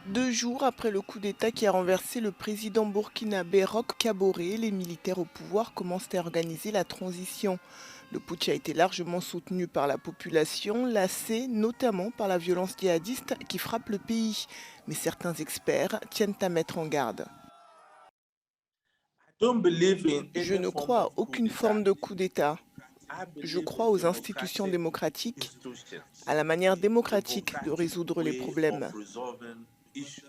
2 jours après le coup d'État qui a renversé le président burkinabé Roch Kaboré, les militaires au pouvoir commencent à organiser la transition. Le putsch a été largement soutenu par la population, lassée notamment par la violence djihadiste qui frappe le pays. Mais certains experts tiennent à mettre en garde. Don't believe in Je any ne form crois à of coup aucune d'etat. forme de coup d'État. I Je believe crois in aux institutions democratic démocratiques, à institutions, la manière démocratique de democratic résoudre les way of problèmes. resolving issues.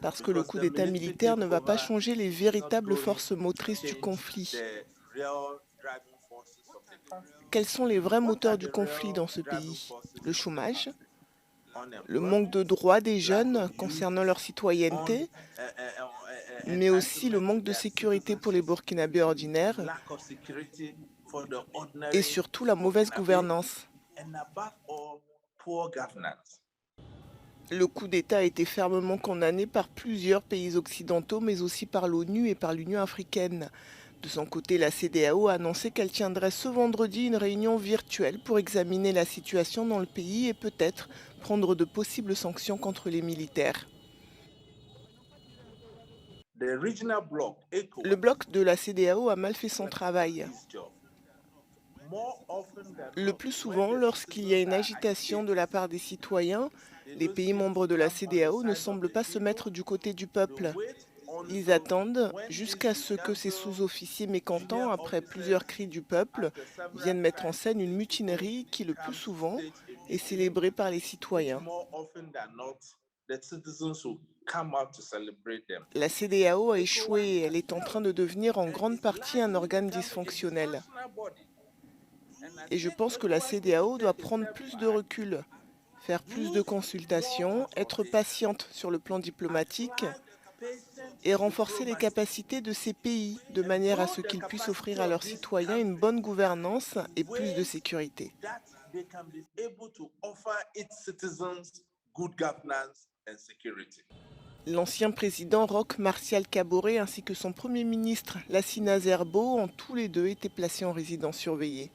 Parce que le Because coup the d'État military militaire ne va pas takeover changer les is not véritables going forces to motrices du change conflit. the real driving forces of the conflict. Quels sont les vrais What are moteurs du the conflit real dans ce driving pays? forces Le of the chômage, conflict? le manque de Unemployment, droits des lack of jeunes youth concernant leur on citoyenneté, mais aussi le entitlement to manque de their sécurité pour les citizenship, Burkinabés ordinaires lack of security for the et ordinary surtout la mauvaise Burkinabé, gouvernance. and above all, poor governance. Le coup d'État a été fermement condamné par plusieurs pays occidentaux, mais aussi par l'ONU et par l'Union africaine. De son côté, la CEDEAO a annoncé qu'elle tiendrait ce vendredi une réunion virtuelle pour examiner la situation dans le pays et peut-être prendre de possibles sanctions contre les militaires. The regional bloc, Le bloc ECOWAS, de la CEDEAO a mal fait son went on travail. his job. More often than Le not, plus when souvent, the lorsqu'il y a citizens une are agitation de agitated, la part des citoyens, they les don't pays seem to membres de la come on the CEDEAO ne side of semblent the pas se people. mettre du côté du They peuple. wait Ils until attendent when jusqu'à these ce que ces youngster sous-officiers junior mécontents, après plusieurs officers cris du peuple, at the several viennent mettre en tribes scène of une these people mutinerie qui, le plus come to souvent, stage a est mutiny, célébrée par les which citoyens. more often than not, the citizens will come out to celebrate them. La CEDEAO a échoué ECOWAS et elle has est en train failed de devenir en and grande is partie un largely organe becoming a dysfonctionnel. dysfunctional body. And I Et je think pense que la ECOWAS need to CEDEAO doit take a prendre step plus de back, recul, faire plus de use more consultations, être consultation, patiente sur le plan diplomatique apply patient et renforcer les diplomacy, capacités de ces pays de and manière à build ce the qu'ils puissent capacity offrir à of leurs these citoyens une countries bonne gouvernance in et plus de ways sécurité. that they can be able to offer its citizens good governance and security. L'ancien président Roch Martial Kaboré ainsi que son premier ministre Lassina Zerbo ont tous les deux été placés en résidence surveillée.